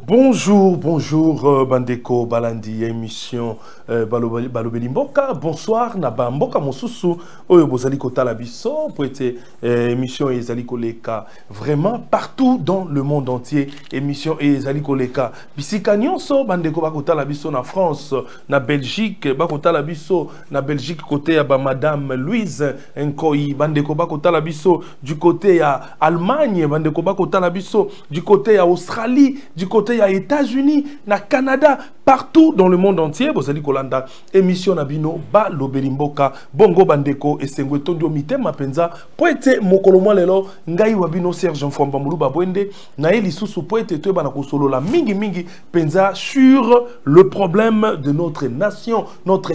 Bonjour, bonjour, Bandeko, Balandi, émission Balobeli Mboka. Bonsoir, Naba Mboka Mosusu, Oyo Bozali Kota Labiso, pour être émission Ezali Koleka. Vraiment, partout dans le monde entier, émission Ezali Koleka. Bisika Nyonso, Bandeko Bakota Labiso na France, na Belgique, Bakota Labiso, na Belgique, côté à Madame Louise Nkoi, Bandeko Bakota Labiso, du côté à Allemagne, Bandeko Bakota Labiso, du côté à Australie, du côté à États-Unis, na Canada, partout dans le monde entier. Bozali Kolanda, émission Nabino, ba Lobelimboka, Bongo Bandeko, et Sengwe Tondio Mitema Penza, poete Mokolomo Lelo, Ngai Wabino Serge Mfamba Muluba Bwende, Naeli Susu poete Tueba Nakosolo la Mingi Mingi Penza sur le problème de notre nation, notre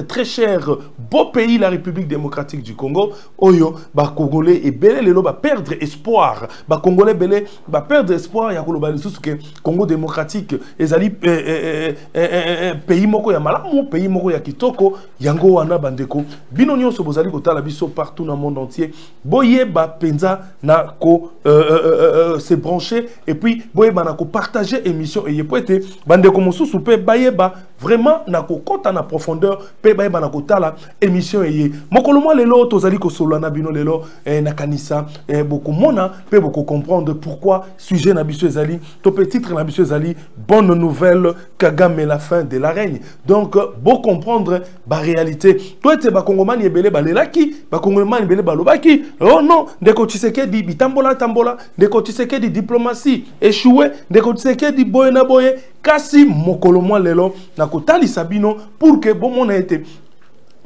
très cher beau pays, la République démocratique du Congo. Oyo, ba Congolais et Belé Lelo, ba perdre espoir, ba Congolais Belé, ba perdre espoir, ya Koloba que Congo démocratique, ezali pays moko ya malamu, pays moko ya kitoko, yango wana bandeko, bino nyonso bozali kotala biso partout dans le monde entier, boye ba penza na ko se brancher, et puis boye ba na ko partager émission, et yepwete, bandeko mosusu pe baye ba vraiment na ko kota na profondeur, pe baye ba na ko tala émission eye. Mokolo mwa lelo tozali ko solo na bino lelo na kanisa, beaucoup mona pe beaucoup comprendre pourquoi sujet na biso ezali to petit titre na biso ezali bonne nouvelle Kagame la fin de la règne. Donc beau comprendre ba réalité. Toi te ba kongomani ebele ba lelaki, ba kongomani ebele ba lobaki. Oh non, ndeko Tshisekedi bitambola tambola, ndeko Tshisekedi diplomatie échoué, ndeko Tshisekedi boye na boye kasi mokolo mwa lelo na kotali sabino pour que bon mon a été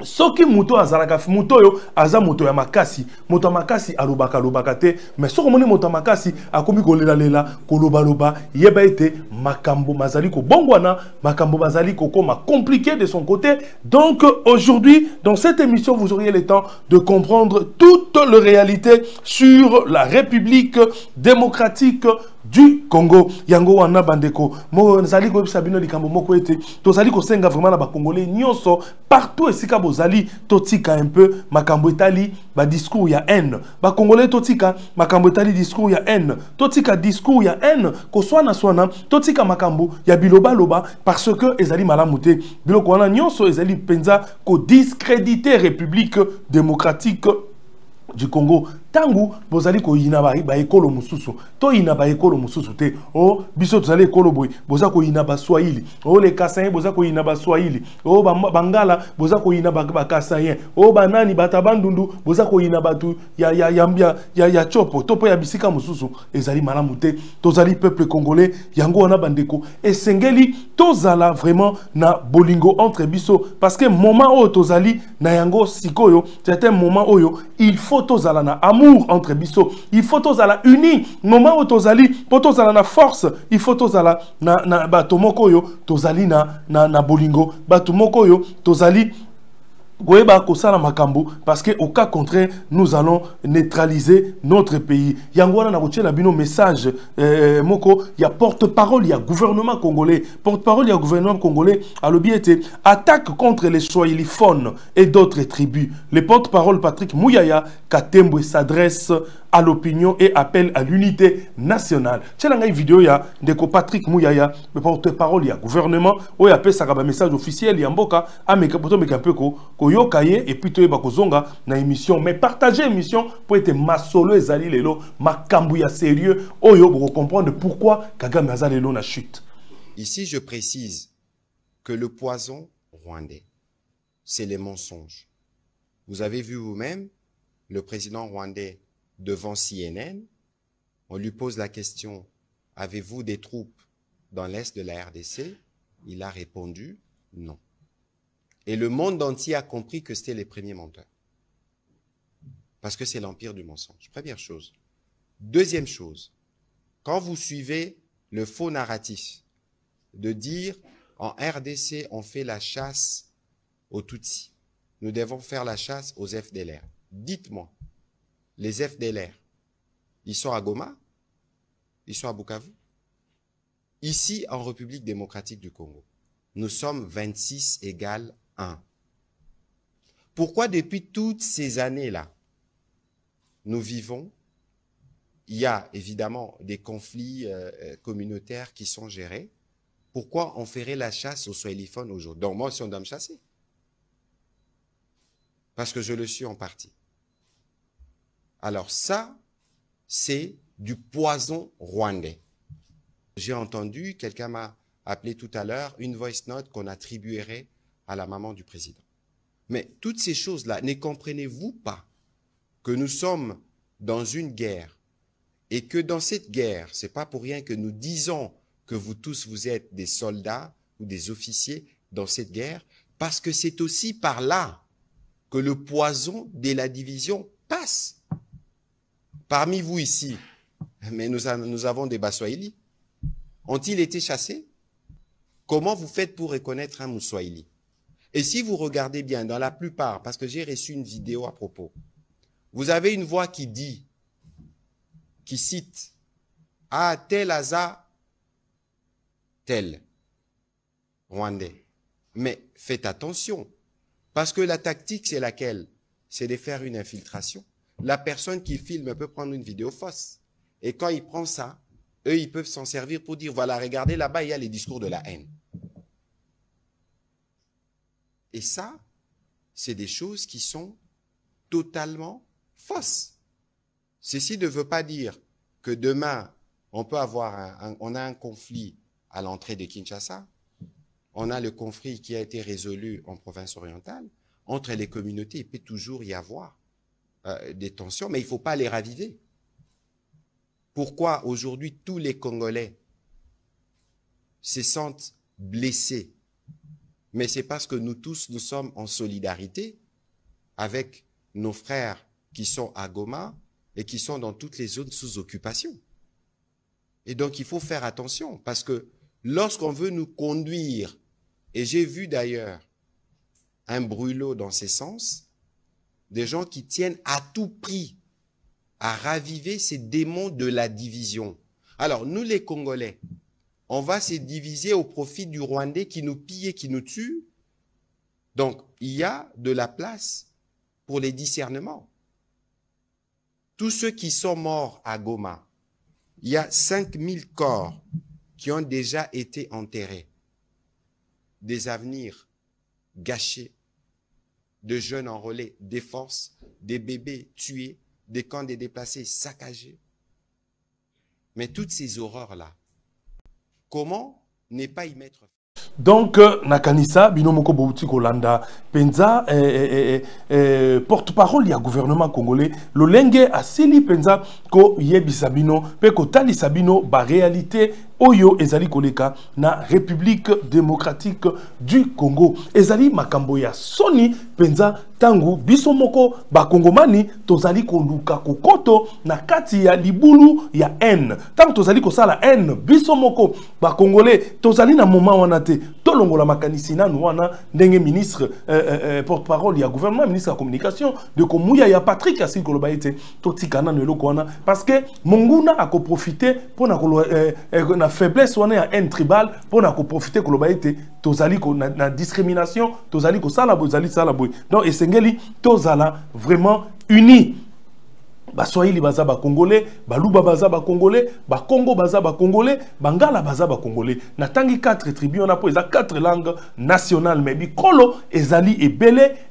soki muto azalaka muto yo aza moto ya makasi, moto ya makasi alobaka lobaka te, mais soko moni moto ya makasi akomi kolela lela koloba loba yeba ete makambo mazali ko bongwana, makambo mazali ko koma compliqué de son côté. Donc aujourd'hui dans cette émission vous auriez le temps de comprendre toute la réalité sur la République démocratique du Congo. Yango wana bandeko mo zali ko sabino likambo moko ete to zali ko senga vraiment na ba congolais nyonso partout esika bozali totika un peu makambo etali ba discours ya haine, ba congolais totika makambo etali discours ya haine, totika discours ya haine ko swana swana, totika makambo ya biloba loba parce que ezali malamu te biloko wana nyonso ezali penza ko discréditer République démocratique du Congo. Tangu bozali ko yina ba ekolo mususu to yina ba ekolo mususu te o biso tozali ekolo boy boza ko yina ba Swahili o le Kasayen boza ko yina ba Swahili o Bangala boza ko yina ba Kasayen o banani batabandundu boza ko yina batu ya chopo to po ya bisika mususu ezali malamu te. Tozali peuple congolais yango wana bandeko esengeli tozala vraiment na bolingo entre biso parce que moment o tozali na yango sikoyo c'est un moment oyo il faut tozala na amour entre biso, il faut tozala uni moment où tozali po tozala na force, il faut tozala na batomoko yo tozali na bolingo batomoko yo tozali goyeba kosala makambo parce que au cas contraire nous allons neutraliser notre pays. Yangwana na kotiela bino message moko ya porte-parole ya gouvernement congolais, porte-parole ya gouvernement congolais alobi ete attaque contre les swahiliphones et d'autres tribus. Le porte-parole Patrick Mouyaya Katembo s'adresse à l'opinion et appelle à l'unité nationale. Tchela ngai vidéo ya ndeko Patrick Mouyaya, le porte-parole ya gouvernement, oya pe sakaba message officiel ya mboka ameka poto meka peu ko yokaye et puis toyeba kozonga na émission, mais partager émission pour être masolo ezali lelo makambu ya sérieux oyo pour comprendre pourquoi Kagame azali lelo na chute. Ici je précise que le poison rwandais c'est les mensonges. Vous avez vu vous-même le président rwandais devant CNN, on lui pose la question, avez-vous des troupes dans l'est de la RDC? Il a répondu non. Et le monde entier a compris que c'était les premiers menteurs. Parce que c'est l'empire du mensonge. Première chose. Deuxième chose, quand vous suivez le faux narratif de dire en RDC on fait la chasse aux Tutsis, nous devons faire la chasse aux FDLR. Dites-moi, les FDLR, ils sont à Goma? Ils sont à Bukavu? Ici, en République démocratique du Congo, nous sommes 26 égale 1. Pourquoi depuis toutes ces années-là, nous vivons il y a évidemment des conflits communautaires qui sont gérés. Pourquoi on ferait la chasse aux swahiliphones aujourd'hui? Donc moi aussi, on doit me chasser. Parce que je le suis en partie. Alors ça, c'est du poison rwandais. J'ai entendu, quelqu'un m'a appelé tout à l'heure, une voice note qu'on attribuerait à la maman du président. Mais toutes ces choses-là, ne comprenez-vous pas que nous sommes dans une guerre et que dans cette guerre, c'est pas pour rien que nous disons que vous tous, vous êtes des soldats ou des officiers dans cette guerre, parce que c'est aussi par là que le poison de la division passe. Parmi vous ici, mais nous avons des Baswahili. Ont-ils été chassés? Comment vous faites pour reconnaître un Mouswahili? Et si vous regardez bien, dans la plupart, parce que j'ai reçu une vidéo à propos, vous avez une voix qui dit, qui cite, « Ah, tel Aza, tel Rwandais. » Mais faites attention, parce que la tactique, c'est laquelle? C'est de faire une infiltration. La personne qui filme peut prendre une vidéo fausse. Et quand il prend ça, eux, ils peuvent s'en servir pour dire, voilà, regardez là-bas, il y a les discours de la haine. Et ça, c'est des choses qui sont totalement fausses. Ceci ne veut pas dire que demain, on peut avoir on a un conflit à l'entrée de Kinshasa. On a le conflit qui a été résolu en province orientale. Entre les communautés, il peut toujours y avoir des tensions, mais il ne faut pas les raviver. Pourquoi aujourd'hui tous les Congolais se sentent blessés? Mais c'est parce que nous tous, nous sommes en solidarité avec nos frères qui sont à Goma et qui sont dans toutes les zones sous occupation. Et donc, il faut faire attention parce que lorsqu'on veut nous conduire, et j'ai vu d'ailleurs un brûlot dans ces sens, des gens qui tiennent à tout prix à raviver ces démons de la division. Alors, nous les Congolais, on va se diviser au profit du Rwandais qui nous pille et qui nous tue. Donc, il y a de la place pour les discernements. Tous ceux qui sont morts à Goma, il y a 5000 corps qui ont déjà été enterrés. Des avenirs gâchés, de jeunes enrôlés, des forces, des bébés tués, des camps des déplacés saccagés. Mais toutes ces horreurs-là, comment ne pas y mettre fin? Donc, Nakanisa, Binomoko Bouti Kolanda, Penza, porte-parole du gouvernement congolais, le Lenge a seli Penza, ko yebi Sabino, pe ko tali Sabino, ba réalité, Oyo ezali koleka na République démocratique du Congo. Ezali makamboya Sony Penza tangu biso moko ba Kongomani tozali koluka kokoto na kati ya libulu ya N. Tangu tozali kosala N biso moko ba Congolais tozali na moment wana te tolongola makanisi nanu wana ndenge ministre porte-parole ya gouvernement ministre de la communication de komuya ya Patrick Assis koloba ete totikana no eloko wana parce que monguna ako profiter pour na faiblesse wana ya un tribal pour na ko profiter koloba ete tozali ko na discrimination tozali ko sala bozali sala boy donc esengeli tozala vraiment unis. Baswahili baza ba Congolais, Baluba baza ba Congolais, Bakongo baza ba Congolais, Bangala baza ba Congolais. Na tangi 4 tribus on a po eza 4 langues nationales mais bikolo ezali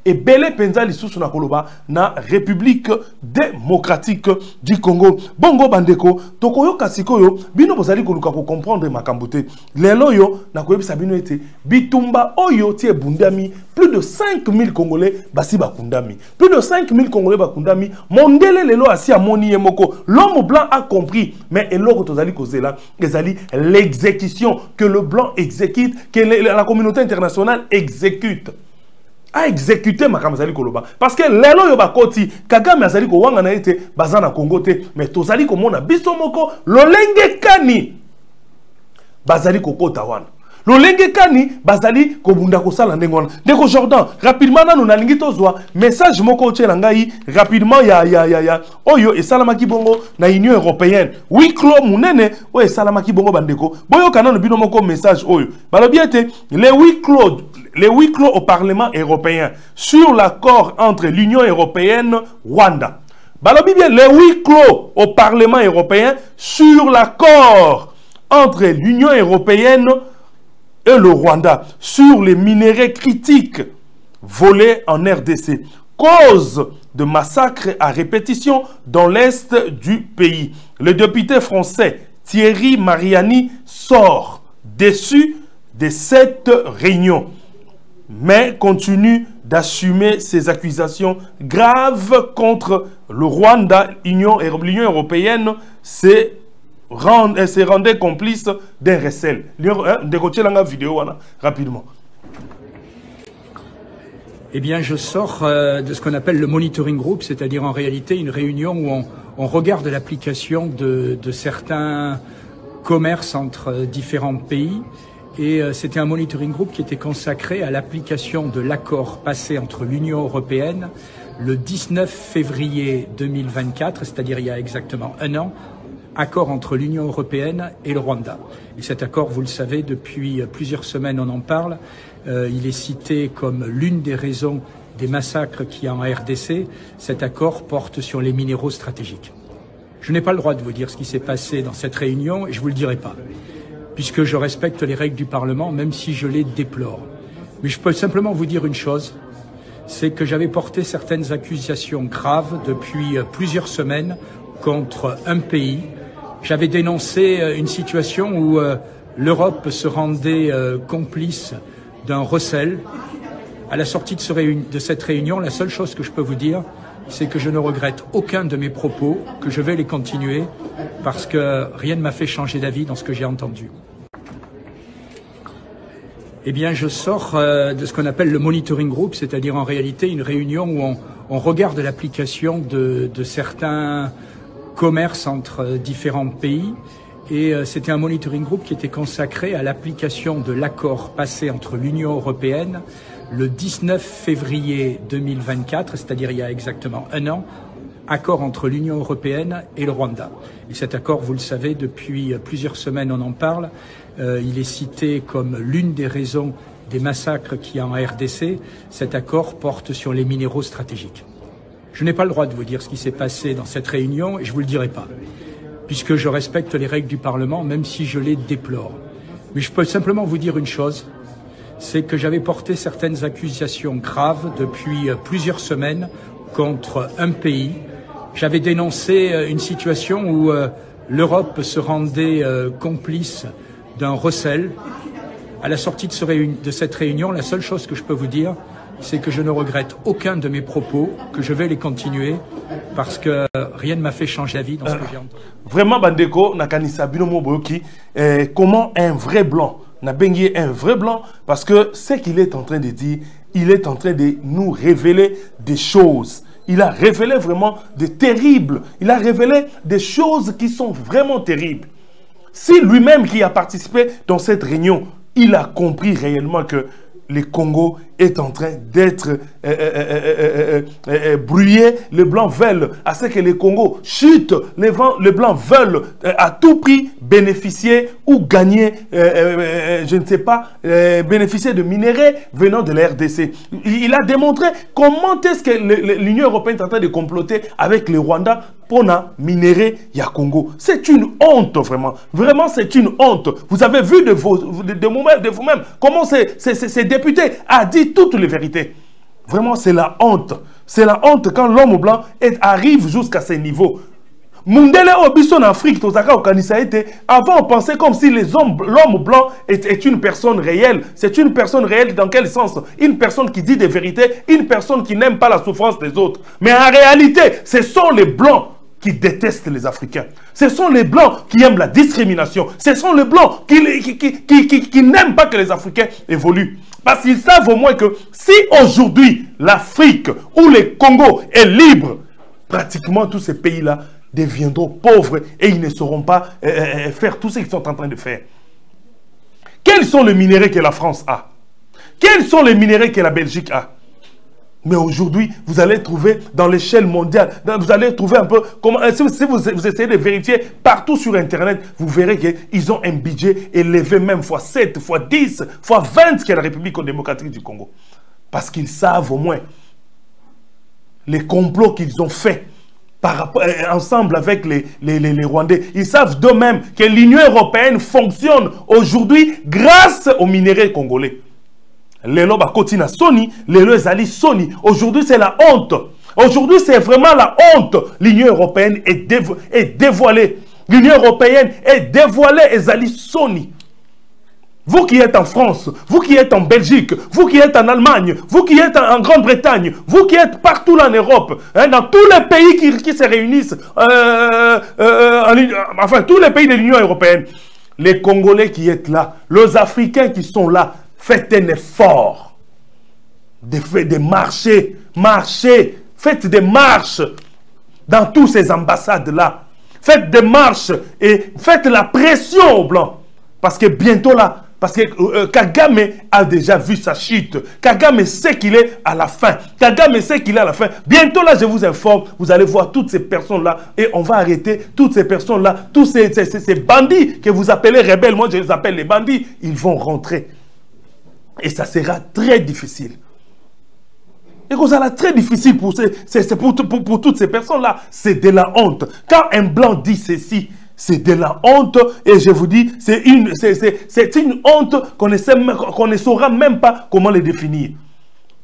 ebele penza lisusu na koloba na République démocratique du Congo. Bongo bandeko tokoyoka sikoyo bino bozali koluka ko comprendre makambo te. Lelo yo na koyebisa bino ete bitumba oyo tie bundami plus de 5000 Congolais basi bakundami. Plus de 5000 Congolais bakundami. Mondele lelo asi amoni yemoko. L'homme blanc a compris. Mais eloko tozali kozela, ezali l'exécution que le blanc exécute, que la communauté internationale exécute. A exécuté makamazali koloba. Parce que lelo yo bakoti, Kagame azali ko wanga na ete bazana Congo te, mais tozali ko mona biso moko lolenge kani. Bazali ko kota wana. Lolenge kani bazali ko bunda ko sala ndengona. Ndeko Jordan, rapidement na nous nalingi tozwa message moko tshela ngai rapidement ya oyo esalamaki bongo na Union européenne. Oui clos munene o esalamaki bongo bandeko. Boyo kanano bino moko message oyo. Balobi ete les huis clos au Parlement européen sur l'accord entre l'Union européenne Rwanda. Balobi bien les huis clos au Parlement européen sur l'accord entre l'Union européenne et le Rwanda sur les minéraux critiques volés en RDC. Cause de massacres à répétition dans l'est du pays. Le député français Thierry Mariani sort déçu de cette réunion, mais continue d'assumer ses accusations graves contre le Rwanda. L'Union européenne se rendait complice d'un recel. Vidéo rapidement. Eh bien, je sors de ce qu'on appelle le monitoring group, c'est-à-dire en réalité une réunion où on regarde l'application de certains commerces entre différents pays. Et c'était un monitoring group qui était consacré à l'application de l'accord passé entre l'Union européenne le 19 février 2024, c'est-à-dire il y a exactement un an, accord entre l'Union européenne et le Rwanda. Et cet accord, vous le savez, depuis plusieurs semaines on en parle. Il est cité comme l'une des raisons des massacres qu'il y a en RDC. Cet accord porte sur les minéraux stratégiques. Je n'ai pas le droit de vous dire ce qui s'est passé dans cette réunion et je vous le dirai pas, puisque je respecte les règles du Parlement, même si je les déplore. Mais je peux simplement vous dire une chose, c'est que j'avais porté certaines accusations graves depuis plusieurs semaines contre un pays. J'avais dénoncé une situation où l'Europe se rendait complice d'un recel. À la sortie de cette réunion, la seule chose que je peux vous dire, c'est que je ne regrette aucun de mes propos, que je vais les continuer, parce que rien ne m'a fait changer d'avis dans ce que j'ai entendu. Eh bien, je sors de ce qu'on appelle le monitoring group, c'est-à-dire en réalité une réunion où on regarde l'application de certains commerces entre différents pays. Et c'était un monitoring group qui était consacré à l'application de l'accord passé entre l'Union européenne le 19 février 2024, c'est-à-dire il y a exactement un an, accord entre l'Union européenne et le Rwanda. Et cet accord, vous le savez, depuis plusieurs semaines on en parle. Il est cité comme l'une des raisons des massacres qu'il y a en RDC. Cet accord porte sur les minéraux stratégiques. Je n'ai pas le droit de vous dire ce qui s'est passé dans cette réunion et je vous le dirai pas, puisque je respecte les règles du Parlement, même si je les déplore. Mais je peux simplement vous dire une chose, c'est que j'avais porté certaines accusations graves depuis plusieurs semaines contre un pays. J'avais dénoncé une situation où l'Europe se rendait complice d'un recel. À la sortie de cette réunion, la seule chose que je peux vous dire, c'est que je ne regrette aucun de mes propos, que je vais les continuer, parce que rien ne m'a fait changer d'avis dans ce que j'ai entendu. Vraiment, Bandeko, Nakanisa Binomo Boyoki, comment un vrai blanc, Nabengi un vrai blanc, parce que ce qu'il est en train de dire, il est en train de nous révéler des choses. Il a révélé vraiment de terribles, il a révélé des choses qui sont vraiment terribles. Si lui-même qui a participé dans cette réunion, il a compris réellement que le Congo est en train d'être brouillé. Les Blancs veulent à ce que le Congo chute. Les Blancs veulent à tout prix bénéficier ou gagner, je ne sais pas, bénéficier de minéraux venant de la RDC. Il a démontré comment est-ce que l'Union européenne est en train de comploter avec le Rwanda pour minérer ya Congo. C'est une honte, vraiment. Vraiment, c'est une honte. Vous avez vu de vous-même comment ces députés a dit toutes les vérités. Vraiment, c'est la honte. C'est la honte quand l'homme blanc arrive jusqu'à ce niveau. Mundele Obiso en Afrique, avant on pensait comme si l'homme blanc est une personne réelle. C'est une personne réelle dans quel sens? Une personne qui dit des vérités, une personne qui n'aime pas la souffrance des autres. Mais en réalité, ce sont les blancs qui détestent les Africains. Ce sont les blancs qui aiment la discrimination. Ce sont les blancs qui n'aiment pas que les Africains évoluent. Parce qu'ils savent au moins que si aujourd'hui l'Afrique ou le Congo est libre, pratiquement tous ces pays-là deviendront pauvres et ils ne sauront pas faire tout ce qu'ils sont en train de faire. Quels sont les minéraux que la France a? Quels sont les minéraux que la Belgique a? Mais aujourd'hui, vous allez trouver dans l'échelle mondiale, vous allez trouver un peu comment, si vous essayez de vérifier partout sur Internet, vous verrez qu'ils ont un budget élevé même fois 7, fois 10, fois 20 qu'est la République démocratique du Congo. Parce qu'ils savent au moins les complots qu'ils ont faits ensemble avec les Rwandais. Ils savent d'eux-mêmes que l'Union européenne fonctionne aujourd'hui grâce aux minéraux congolais. Lelo bakoti na Sony, lelo ezali Sony. Aujourd'hui, c'est la honte. Aujourd'hui, c'est vraiment la honte. L'Union européenne est dévoilée. L'Union européenne est dévoilée, ezali Sony. Vous qui êtes en France, vous qui êtes en Belgique, vous qui êtes en Allemagne, vous qui êtes en Grande-Bretagne, vous qui êtes partout là en Europe, hein, dans tous les pays qui se réunissent, enfin tous les pays de l'Union européenne, les Congolais qui êtes là, les Africains qui sont là, faites un effort. Faites des marchés, faites des marches dans toutes ces ambassades-là. Faites des marches et faites la pression aux Blancs. Parce que bientôt là, parce que Kagame a déjà vu sa chute. Kagame sait qu'il est à la fin. Kagame sait qu'il est à la fin. Bientôt là, je vous informe, vous allez voir toutes ces personnes-là et on va arrêter toutes ces personnes-là, tous ces bandits que vous appelez rebelles, moi je les appelle les bandits, ils vont rentrer. Et ça sera très difficile. Et que ça sera très difficile pour toutes ces personnes-là. C'est de la honte. Quand un blanc dit ceci, c'est de la honte, et je vous dis, c'est une honte qu'on ne saura même pas comment le définir.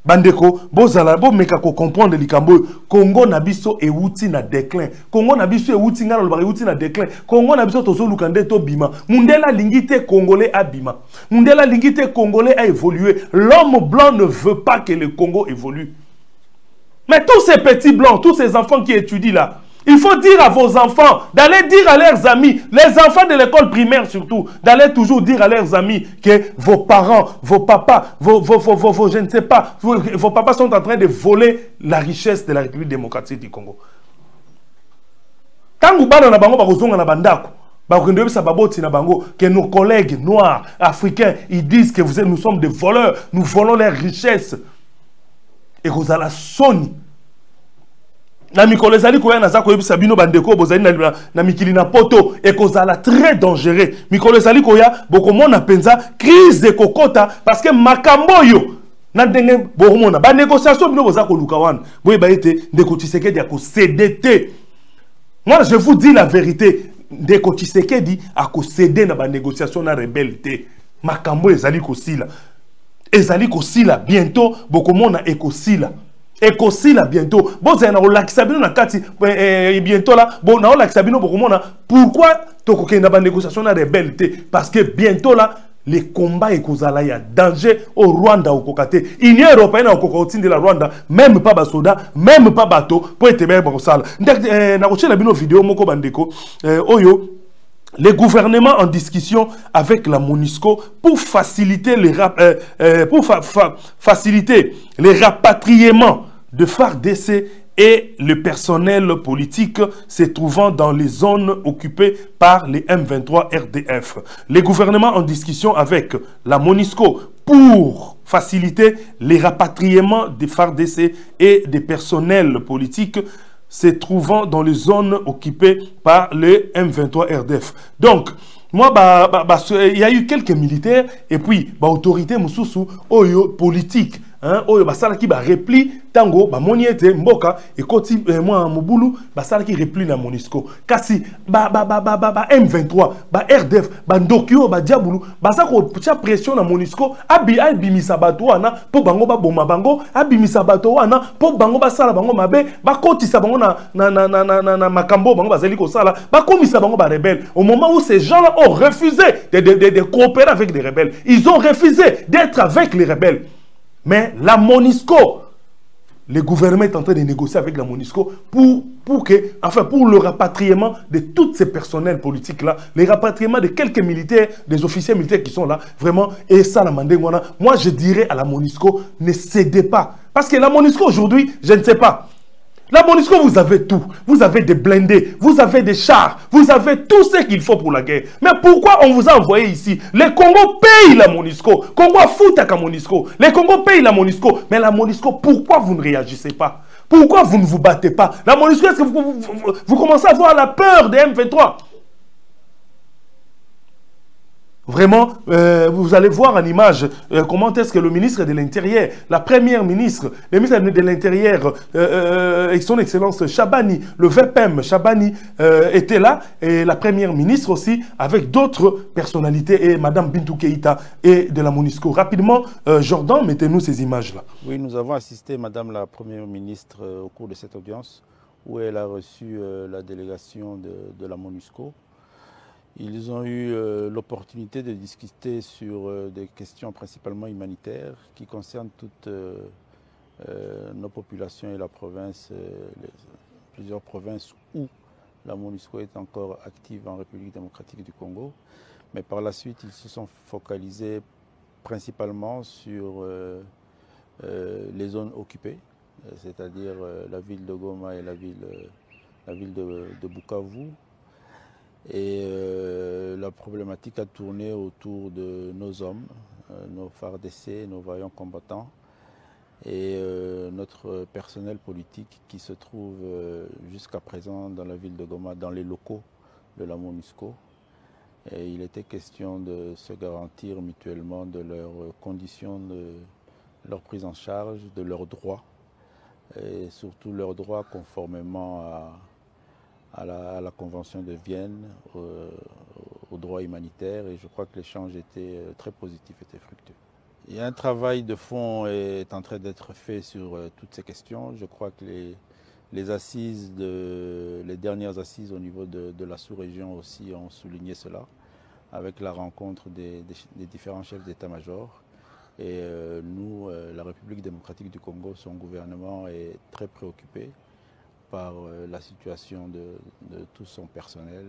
Bandeko, bozala bo mekako comprendre likambo Congo nabiso e wuti na déclin. Congo nabiso e wuti ngana lobari wuti na déclin. Congo nabiso tozo lukande to bima. Mundela lingite congolais a bima. Mundela lingite congolais a évolué. L'homme blanc ne veut pas que le Congo évolue. Mais tous ces petits blancs, tous ces enfants qui étudient là, il faut dire à vos enfants, d'aller dire à leurs amis, les enfants de l'école primaire surtout, d'aller toujours dire à leurs amis que vos parents, vos papas, je ne sais pas, vos papas sont en train de voler la richesse de la République démocratique du Congo. Tant que nos collègues noirs, africains, ils disent que nous sommes des voleurs, nous volons leurs richesses. Et vous allez sonner. Na mikolo ezali koya na zako yebisa bino bandeko bozali na mikili na poto et kozala très dangereux. Mikolo ezali koya bokomona penza crise de kokota parce que makambo yo na ndenge bokomona ba négociation bino boza ko luka wana. Boye ba ete ndeko Tshisekedi a ko CDT. Moi je vous dis la vérité, ndeko Tshisekedi a ko céder na ba négociation na rebelle. Makambo ezali ko sila. Ezali ko sila bientôt bokomona ekosila. Et aussi là bientôt, bon c'est un laxabino na kati bientôt là, bon na laxabino bokomona pourquoi tokoke na ba négociation na rebelle parce que bientôt là les combats et kozala ya danger au Rwanda au kokate. Union européenne au kokotine de la Rwanda, même pas basoda, même pas bateau pour être bien bosala. Na koche la bino vidéo moko bandeko oyo les gouvernements en discussion avec la MONUSCO pour faciliter les rapatriements de FARDC et le personnel politique se trouvant dans les zones occupées par les M23 RDF. Les gouvernements en discussion avec la MONUSCO pour faciliter les rapatriements des FARDC et des personnels politiques se trouvant dans les zones occupées par les M23 RDF. Donc, moi, il y a eu quelques militaires et puis, autorité mususu, oyo politique, hein, oyo basala ki ba repli tango ba moniete mboka et koti moi mobulu basala ki repli na MONUSCO. Kasi M23, ba RDF, ba ndokyo ba diabulu, basa ko tia pression na MONUSCO, abimisa bato wana po bango ba boma bango, abimisa bato wana po bango basala bango mabe, ba kotisa bango na makambo bango bazali ko sala, ba komisa bango ba rebelle. Au moment où ces gens-là ont refusé de coopérer avec les rebelles, ils ont refusé d'être avec les rebelles. Mais la MONUSCO, le gouvernement est en train de négocier avec la MONUSCO pour le rapatriement de tous ces personnels politiques-là, le rapatriement de quelques militaires, des officiers militaires qui sont là, vraiment, et ça, la mandengwana. Moi, je dirais à la MONUSCO, ne cédez pas. Parce que la MONUSCO, aujourd'hui, je ne sais pas. La MONUSCO, vous avez tout. Vous avez des blindés, vous avez des chars, vous avez tout ce qu'il faut pour la guerre. Mais pourquoi on vous a envoyé ici? Les Congo payent la MONUSCO. Congo fout à la MONUSCO. Les Congo payent la MONUSCO. Mais la MONUSCO, pourquoi vous ne réagissez pas? Pourquoi vous ne vous battez pas? La MONUSCO, est-ce que vous commencez à avoir la peur des M23? Vraiment, vous allez voir en image comment est-ce que le ministre de l'Intérieur, la première ministre, le ministre de l'Intérieur, son Excellence Chabani, le VPM Chabani était là, et la première ministre aussi, avec d'autres personnalités, et Madame Bintou Keïta et de la MONUSCO. Rapidement, Jordan, mettez-nous ces images-là. Oui, nous avons assisté Madame la première ministre au cours de cette audience, où elle a reçu la délégation de la MONUSCO. Ils ont eu l'opportunité de discuter sur des questions principalement humanitaires qui concernent toutes nos populations et la province, plusieurs provinces où la MONUSCO est encore active en République démocratique du Congo. Mais par la suite, ils se sont focalisés principalement sur les zones occupées, c'est-à-dire la ville de Goma et la ville de Bukavu. Et la problématique a tourné autour de nos hommes, nos FARDC, nos vaillants combattants et notre personnel politique qui se trouve jusqu'à présent dans la ville de Goma, dans les locaux de la MONUSCO. Et il était question de se garantir mutuellement de leurs conditions, de leur prise en charge, de leurs droits, et surtout leurs droits conformément à la Convention de Vienne, aux droits humanitaires, et je crois que l'échange était très positif, était fructueux. Il y a un travail de fond est en train d'être fait sur toutes ces questions. Je crois que les assises, les dernières assises au niveau de la sous-région aussi ont souligné cela, avec la rencontre des différents chefs d'état-major. Et nous, la République démocratique du Congo, son gouvernement est très préoccupé par la situation de tout son personnel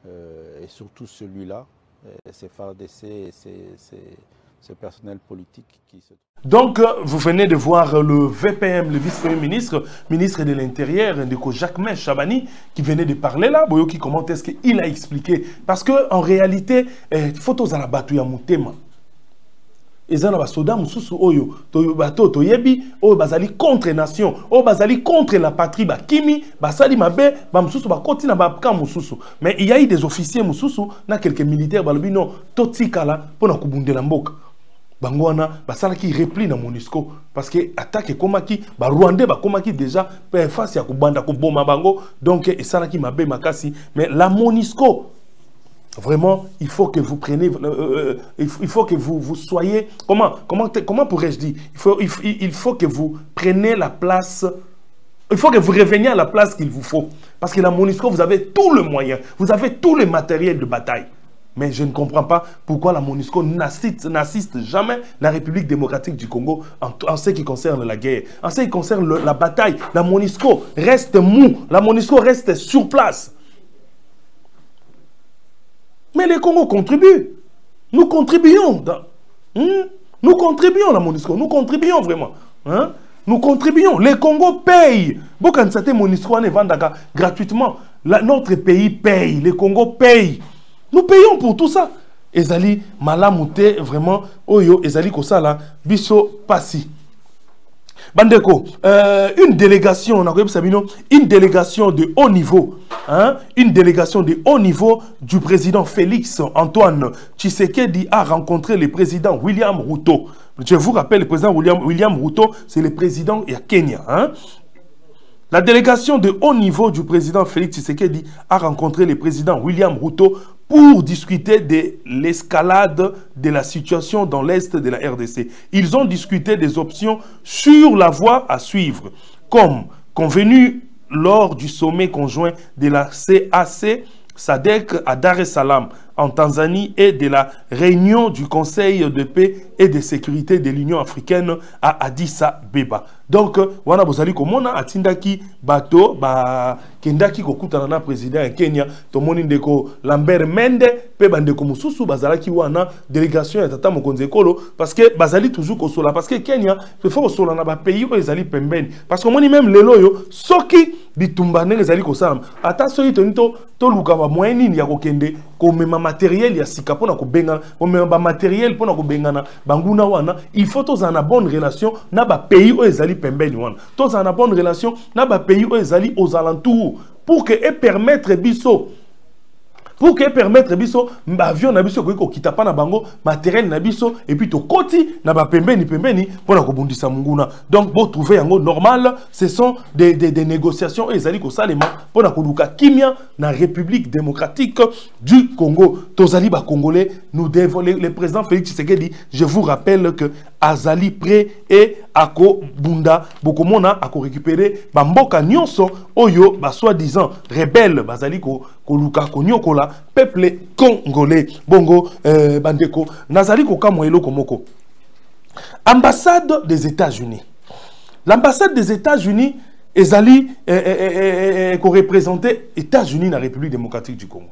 et surtout celui-là, ces FARDC et ce personnel politique qui se... Donc, vous venez de voir le VPM, le vice-premier ministre, ministre de l'Intérieur, Ndeko Jacques Chabani, qui venait de parler là. Boyoki, comment est-ce qu'il a expliqué? Parce qu'en réalité, photos à la bateau ya mutema. Ils ont basoda mususu oyo bato toyebi oyo bazali contre nation oyo bazali contre la patrie bakimi basali mabe ba mususu bakoti na baka mususu. Mais il y a eu des officiers mususu na quelques militaires balobi non totikala pona kubundela mboka bango wana basalaki repli na MONUSCO parce que attaque komaki ba Rwandais bakomaki déjà face ya kubanda kuboma bango, donc esalaki mabe makasi. Mais la MONUSCO, vraiment, il faut que vous preniez, il faut que vous soyez, comment pourrais-je dire, il faut que vous preniez la place, il faut que vous reveniez à la place qu'il vous faut. Parce que la MONUSCO, vous avez tout le moyen, vous avez tout le matériel de bataille. Mais je ne comprends pas pourquoi la MONUSCO n'assiste jamais la République démocratique du Congo en ce qui concerne la guerre. En ce qui concerne la bataille, la MONUSCO reste mou, la MONUSCO reste sur place. Mais les Congos contribuent. Nous contribuons. Nous contribuons, la MONUSCO. Nous contribuons vraiment. Hein? Nous contribuons. Les Congos payent. Bokansate MONUSCO ne vendaka gratuitement. Notre pays paye. Les Congos payent. Nous payons pour tout ça. Ezali malamute vraiment. Oyo ezali kosala biso pasi. Bandeko, une délégation de haut niveau, hein, une délégation de haut niveau du président Félix Antoine Tshisekedi a rencontré le président William Ruto. Je vous rappelle, le président William Ruto, c'est le président du Kenya. Hein. La délégation de haut niveau du président Félix Tshisekedi a rencontré le président William Ruto pour discuter de l'escalade de la situation dans l'Est de la RDC. Ils ont discuté des options sur la voie à suivre, comme convenu lors du sommet conjoint de la CAC SADC à Dar es Salaam en Tanzanie et de la réunion du Conseil de paix et de sécurité de l'Union africaine à Addis Abeba. Donc, wana bozali komona atindaki bato ba kendaki kokutana na président ya Kenya tomoni ndeko Lambert Mende pe bandeko mususu bazalaki wana délégation ya tata mokonzi ekolo parce que bazali toujours kosola parce que Kenya il faut kosola na ba pays oyo ezali pembeni parce que moni même lelo yo soki bitumba ndenge ezali kosala ata soki tonito to luka ba moyen nini ya kokende komema matériel ya sika pona ko bengana komema ba matériel pona ko bengana banguna wana il faut tous en bonne relation na ba pays oyo ezali pembeni wana tous en bonne relation na ba pays oyo ezali aux alentours pour que et permettre biso pour que permettre biso avion na biso ko kita pa na bango matériel na biso et puis to koti na ba pembeni pour na kobundisa munguna. Donc pour trouver yango normal, ce sont des négociations ezali ko salema pour na koluka kimia na République démocratique du Congo. Tozali ba congolais, nous devons le président Félix Tshisekedi, je vous rappelle que azali prêt et ako bunda bokomona ako récupérer ba mboka nyonso oyo ba soi-disant rebelle bazali ko luka konyokola peuple congolais bongo bandeko nazali ko kamwelo komoko ambassade des États-Unis. L'ambassade des États-Unis ezali ko représenter États-Unis na République démocratique du Congo.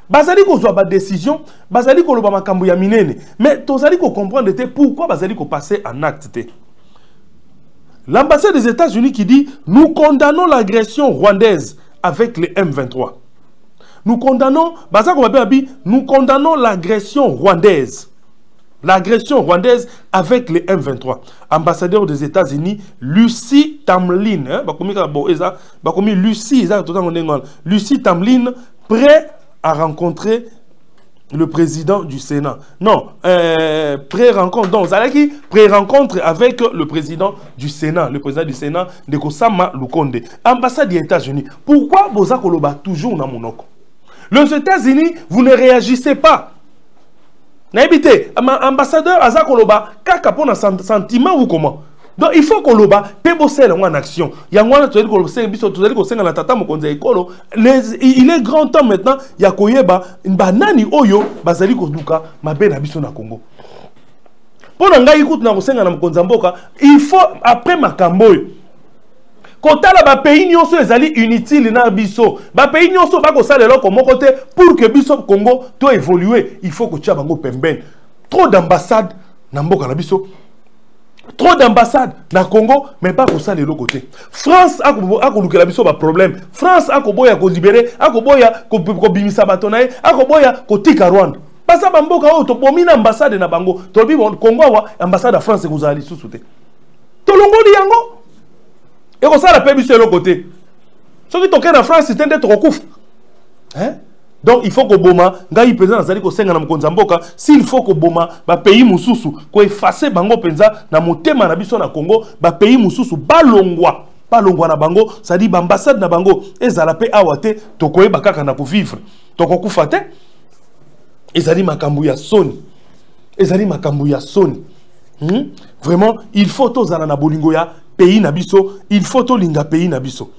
Bazali ko zwa ba décision, bazali ko loba makambo ya minene, mais tozali ko comprendre pourquoi bazali ko passer en acte. L'ambassade des États-Unis qui dit nous condamnons l'agression rwandaise avec les M23. Nous condamnons, nous condamnons l'agression rwandaise. L'agression rwandaise avec les M23. Ambassadeur des États-Unis, Lucie Tamlin. Lucie Tamlin, prêt à rencontrer le président du Sénat. Non, pré-rencontre. Donc, Zalaki, pré-rencontre avec le président du Sénat. Le président du Sénat, Nekosama Lukonde. Ambassade des États-Unis. Pourquoi Boza Koloba toujours na monoko? Les États-Unis, vous ne réagissez pas. N'habitez, ambassadeur Aza Koloba, kaka pona sentiment ou comment? Donc il faut Koloba, pebosel en action. Yangwana tu il est grand temps maintenant, Yakoyeba, banani oyo, bazali koduka, mabe na biso na Congo. Pour nga écoute na kosenga na mkonzamboka, il faut après makamboyo. Kotala ba pays nyonso ezali inutile na biso. Ba pays nyonso ba ko salelo ko mokote pour que biso Congo to évoluer, il faut que tia bango pembeni. Trop d'ambassades na mboka na biso. Trop d'ambassades na Congo mais pas pour ça de l'autre côté. France a ko biso ba problème. France a ko boya ko libérer, a ko boya ko bimisa batonaye, a ko boya ko tika Rwanda. Pasa ba mboka o to bomina ambassade na bango. To bi Congo wa ambassade de France ko zali susute. To longoli yango. Et comme ça, la paix sur l'autre côté. Ce qui est en France, c'est un d'être recouvre. Donc, il faut que Boma, Gaï Penza, Nazali, ko senga na mkonzamboka, s'il faut que Boma, ba pays mususu, ko effacer bango Penza, na motema na biso na Congo, ba pays mususu, balongwa. Balongwa na bango, ça dit, ambassade na bango, ezala pe awate, tokoye bakaka na ko vivre. Toko kufate, ezali makambu ya soni. Ezali makambu ya soni. Vraiment, il faut tozala na bolingo ya pays nabiso, il faut tout linga pays nabiso.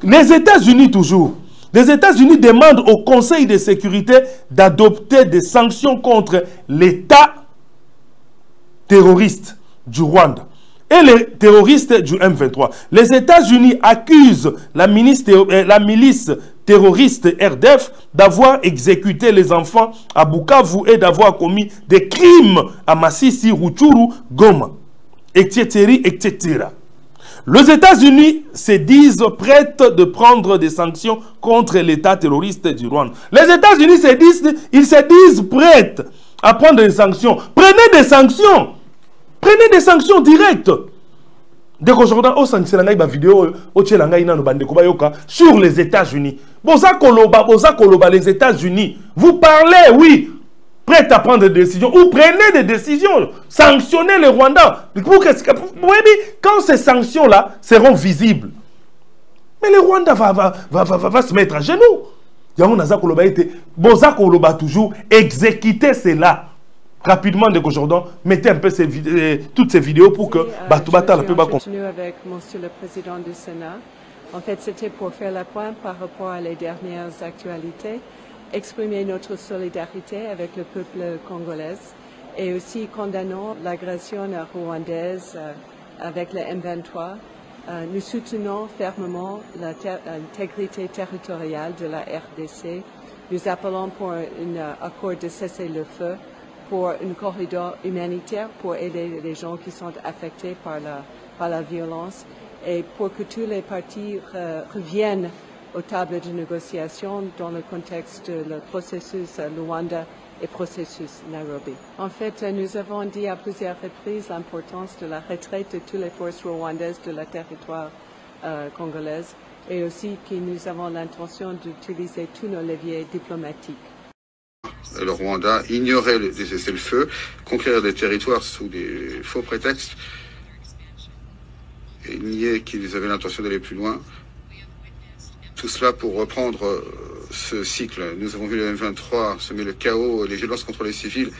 Les États-Unis toujours. Les États-Unis demandent au Conseil de sécurité d'adopter des sanctions contre l'État terroriste du Rwanda et les terroristes du M23. Les États-Unis accusent la milice terroriste RDF d'avoir exécuté les enfants à Bukavu et d'avoir commis des crimes à Masisi, Rutshuru, Goma, etc., etc. Les États-Unis se disent prêts de prendre des sanctions contre l'État terroriste du Rwanda. Les États-Unis se disent prêts à prendre des sanctions. Prenez des sanctions. Prenez des sanctions directes. Dès qu'aujourd'hui, on sanctionne la vidéo sur les États-Unis. Boza Koloba, les États-Unis. Vous parlez, oui. Prêt à prendre des décisions, ou prenez des décisions, sanctionnez les Rwandais. Quand ces sanctions-là seront visibles, mais les Rwandais va se mettre à genoux. Boza Koloba toujours, exécuter cela. Rapidement, dès qu'aujourd'hui, mettez un peu toutes ces vidéos pour que Batubata la peut pas continuer avec Monsieur le Président du Sénat. En fait, c'était pour faire le point par rapport à les dernières actualités. Exprimer notre solidarité avec le peuple congolais et aussi condamnons l'agression rwandaise avec le M23. Nous soutenons fermement l'intégrité territoriale de la RDC. Nous appelons pour un accord de cessez-le-feu, pour un corridor humanitaire pour aider les gens qui sont affectés par la violence et pour que tous les partis reviennent aux tables de négociation dans le contexte du processus Luanda et processus Nairobi. En fait, nous avons dit à plusieurs reprises l'importance de la retraite de toutes les forces rwandaises de la territoire congolaise et aussi que nous avons l'intention d'utiliser tous nos leviers diplomatiques. Le Rwanda ignorait les cessez-le-feu, conquérir des territoires sous des faux prétextes et nier qu'ils avaient l'intention d'aller plus loin. Tout cela pour reprendre ce cycle. Nous avons vu le M23 semer le chaos, les violences contre les civils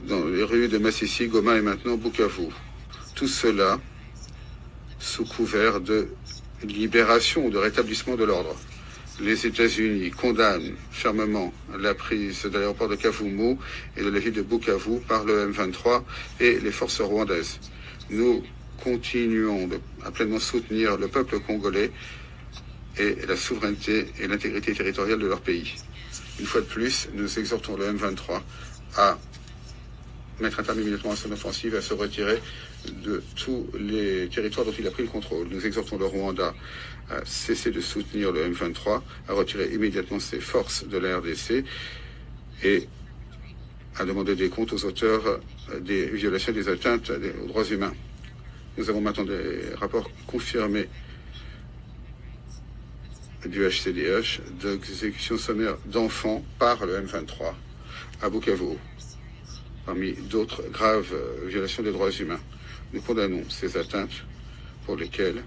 dans les rues de Masisi, Goma et maintenant Bukavu. Tout cela sous couvert de libération ou de rétablissement de l'ordre. Les États-Unis condamnent fermement la prise de l'aéroport de Kavumu et de la ville de Bukavu par le M23 et les forces rwandaises. Nous continuons à pleinement soutenir le peuple congolais et la souveraineté et l'intégrité territoriale de leur pays. Une fois de plus, nous exhortons le M23 à mettre un terme immédiatement à son offensive et à se retirer de tous les territoires dont il a pris le contrôle. Nous exhortons le Rwanda à cesser de soutenir le M23, à retirer immédiatement ses forces de la RDC et à demander des comptes aux auteurs des violations et des atteintes aux droits humains. Nous avons maintenant des rapports confirmés du HCDH d'exécution sommaire d'enfants par le M23 à Bukavu, parmi d'autres graves violations des droits humains. Nous condamnons ces atteintes pour lesquelles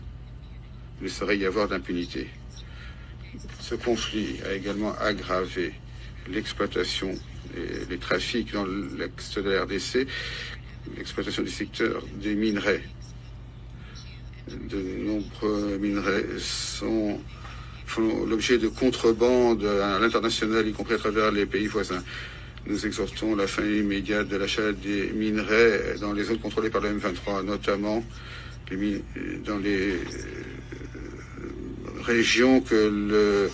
il ne saurait y avoir d'impunité. Ce conflit a également aggravé l'exploitation et les trafics dans l'est de la RDC, l'exploitation du secteur des minerais. De nombreux minerais font l'objet de contrebande à l'international, y compris à travers les pays voisins. Nous exhortons la fin immédiate de l'achat des minerais dans les zones contrôlées par le M23, notamment dans les régions que le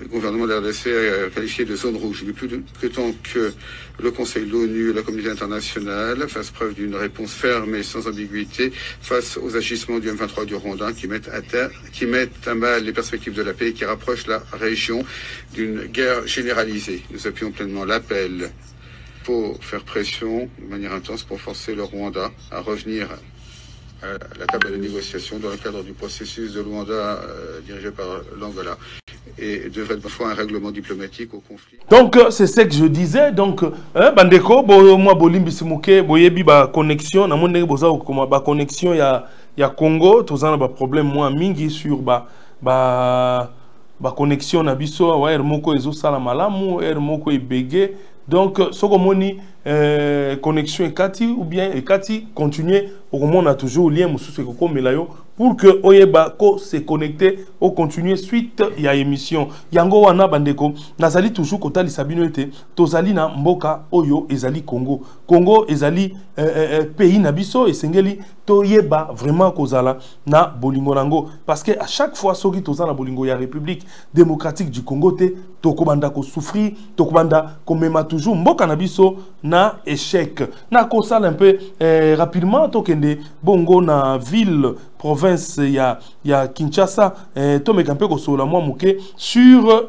gouvernement de la RDC a qualifiées de zones rouges. Il est plus que temps que le Conseil de l'ONU et la communauté internationale fassent preuve d'une réponse ferme et sans ambiguïté face aux agissements du M23 du Rwanda qui mettent à mal les perspectives de la paix et qui rapprochent la région d'une guerre généralisée. Nous appuyons pleinement l'appel pour faire pression de manière intense pour forcer le Rwanda à revenir à la table de négociation dans le cadre du processus de Luanda dirigé par l'Angola et devrait parfois un règlement diplomatique au conflit. Donc c'est ce que je disais. Donc bandeko moi bolimbi simuke boyebi ba connexion na monde boza ko ba connexion ya Congo tozana ba problème moi mingi sur ba connexion na biso wa moko ezo sala malamu moko ebege. Donc soko moni connexion ekati ou bien ekati continuer au moment on a toujours lien mususu ko melayo pour que oyeba ko se connecter au continuer suite ya émission yango wana bandeko nazali toujours kotali sabino ete tozali na mboka oyo ezali Congo ezali pays na biso esengeli toyeba vraiment kozala na bolingo nango parce que à chaque fois soki tozala bolingo ya République démocratique du Congo te tokobanda ko souffrir tokobanda ko mema toujours mboka na biso na échec na kosala un peu rapidement tokende bongo na ville province ya Kinshasa to mekampe ko sola moi muke sur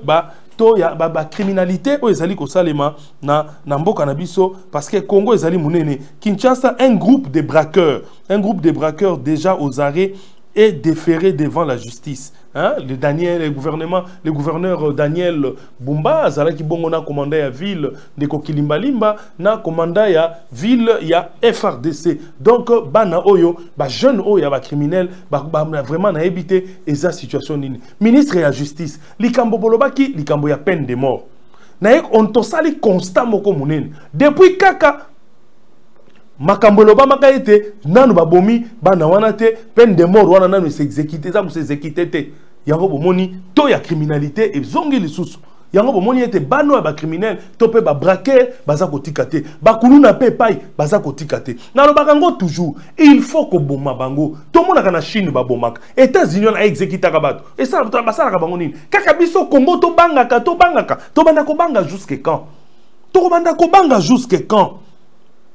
to ya criminalité o ezali ko salema na mboka na biso parce que Congo ezali munene. Kinshasa un groupe de braqueurs déjà aux arrêts est déféré devant la justice. Hein? Le gouverneur Daniel Bumba, qui bongo na commandant ya ville de Kokilimbalimba, na commandant ya ville ya FRDC. Donc bana oyo, jeune oyo ba criminel, vraiment na éviter esa situation nini. Ministre de la justice, likambo bolobaki, likambo ya peine de mort. Na on to sali constat moko munene. Depuis kaka makambolo ba makaite nanu babomi bana wana te peine de mort wana nanu s'exécuter ça s'exécuter te yango bomoni to ya criminalité et zongi lisusu yango bomoni ete bano ba criminel to pe ba braquer baza kotika te bakulu na pe pai baza kotika te na lo bakango toujours il faut ko boma bango to mona kana Chine ba bomaka États-Unis na exécuter ka bato et ça basala ka bango nini kaka biso Congo to bangaka to banda ko banga jusque quand to banda ko banga jusque quand.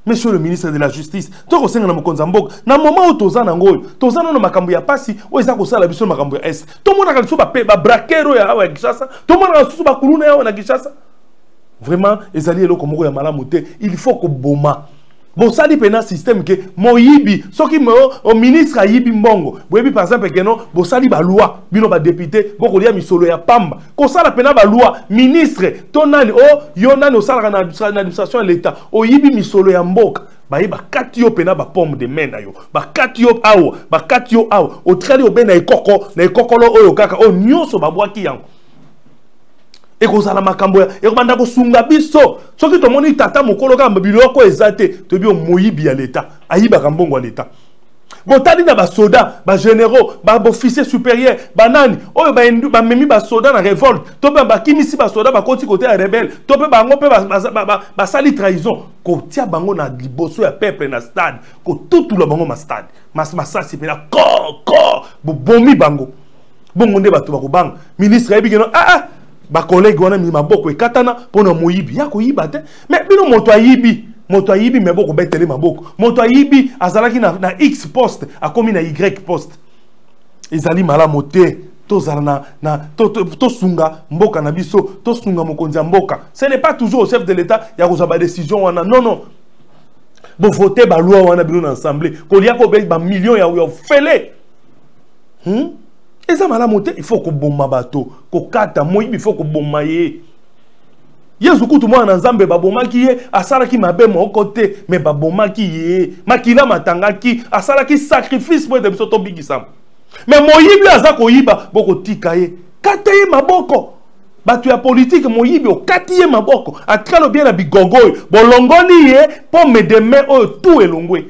Monsieur le ministre de la Justice, tu as na mokonza mbok na moment où tozana ngoyo tozana no makambo ya pasi o eza ko sala biso makambo ya est to mona ka biso ba braquero ya wa Kinshasa to mona ka susu ba kuluna ya na Kinshasa vraiment ezali eloko moko ya malamu te il faut ko boma Bon, ça dit un système que moyibi, ce qui au ministre a yibi mbongo. Boyebi par exemple que non, bon ça dit ba loi, bino ba député, boko dia misolo ya pamba. Ko ça la pena ba loi, ministre, tonani oh yonani au sala na administration de l'État. O yibi misolo ya mboka. Ba yiba katio pena ba pomme de main na yo. Ba katio awo, ba katio awo. O trali o be na ekoko lo oyo kaka o nyonso ba bwaki yango. Et que ça la makambo et que banda ko sunga biso soki to moni tata mokolo ka biloko ezate to bi o moyibi ya l'état ayiba kambongo ya l'état bon tadi na ba soda ba généraux ba officier supérieur banani oyo ba memi ba soda na révolte to ba kimisi ba soda ba koti côté ya rebelle to pe bango pe ba sali trahison ko tia bango na liboso ya peuple na stade ko tutula bango ma stade masasi pe na ko bomi bango bongo nde bato ba ko bang ministre ebi keno ba collègue wana mi maboko e katana pona moyibi ya ko yiba te mais bino moto ayibi mais boko betele maboko moto ayibi azalaki na X poste akomi na Y poste ezali malamu te tozala to sunga mboka na biso to sunga mokonzi ya mboka ce n'est pas toujours au chef de l'état ya ko ba décision wana non bo voter ba loi wana bino na assemblée ko lia ko be ba millions ya fele et ça malamu te il faut ko bomba bato ko kata moyibi il faut ko bomba ye yesu kutu mwana nzambe babomaki ye asalaki mabe moko te mais babomaki ye makila matangaki asalaki sacrifice pour biso to bigisama mais moyibi aza koyiba boko tika ye kata ye maboko bato ya politique moyibi okati ye maboko atikalo bien na bigogoyo bolongoli ye pomme de main oyo tout elongwe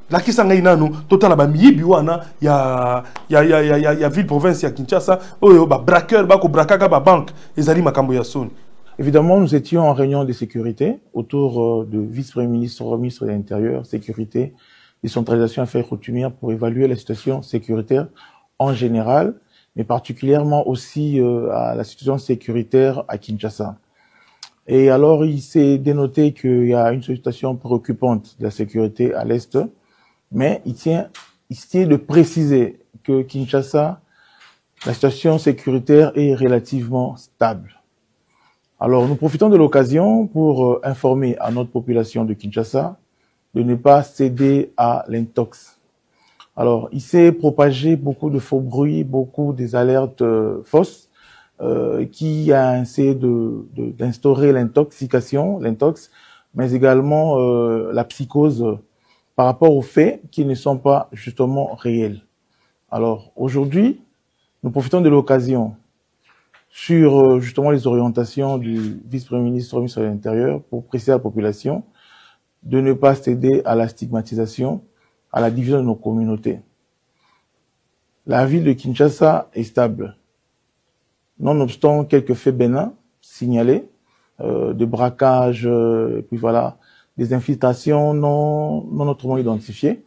la kisanga inanu total ba miyibi wana ya ville province ya Kinshasa oyo ba braqueur ba ko brakaka ba banque ezali makambo ya soni. Évidemment, nous étions en réunion de sécurité autour de vice-premier ministre, ministre de l'Intérieur, sécurité, décentralisation, affaires coutumières pour évaluer la situation sécuritaire en général, mais particulièrement aussi à la situation sécuritaire à Kinshasa. Et alors, il s'est dénoté qu'il y a une situation préoccupante de la sécurité à l'Est, mais il tient de préciser que Kinshasa, la situation sécuritaire est relativement stable. Alors, nous profitons de l'occasion pour informer à notre population de Kinshasa de ne pas céder à l'intox. Alors, il s'est propagé beaucoup de faux bruits, beaucoup des alertes fausses qui a essayé d'instaurer l'intoxication, l'intox, mais également la psychose par rapport aux faits qui ne sont pas justement réels. Alors, aujourd'hui, nous profitons de l'occasion sur justement les orientations du vice-premier ministre, ministre de l'Intérieur, pour préciser à la population de ne pas céder à la stigmatisation, à la division de nos communautés. La ville de Kinshasa est stable, nonobstant quelques faits bénins signalés, de braquage, puis voilà, des infiltrations non autrement identifiées,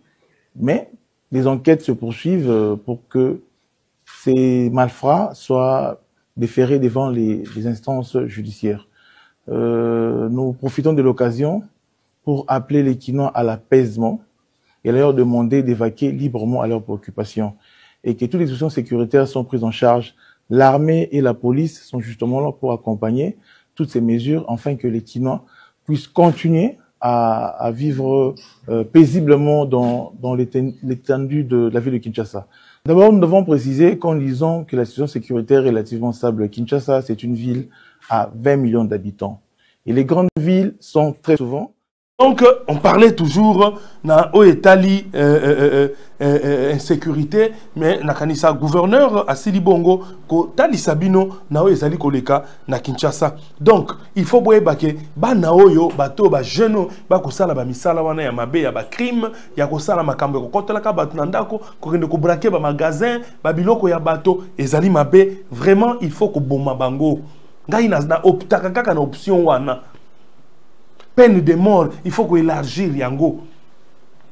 mais les enquêtes se poursuivent pour que ces malfrats soient déférés devant les instances judiciaires. Nous profitons de l'occasion pour appeler les Kinois à l'apaisement et leur demander d'évacuer librement à leurs préoccupations et que toutes les questions sécuritaires sont prises en charge. L'armée et la police sont justement là pour accompagner toutes ces mesures afin que les Kinois puissent continuer à vivre paisiblement dans l'étendue de la ville de Kinshasa. D'abord, nous devons préciser qu'en disant que la situation sécuritaire est relativement stable, Kinshasa, c'est une ville à 20 millions d'habitants. Et les grandes villes sont très souvent... Donc, on parlait toujours na Oetali insécurité, mais na kanisa gouverneur à Silibongo, ko tali sabino na Oezali koleka na Kinshasa. Donc, il faut boye bake ba na oyo bato ba jeune ba ko sala ba misala wana ya mabe ya ba crime ya ko sala makambo ko kotela ka bato na ndako ko kende ko braquer ba magasin ba biloko ya bato ezali mabe. Vraiment, il faut ko boma bango. Ngai na optaka kaka na option wana. Peine de mort, il faut qu'on élargisse yango.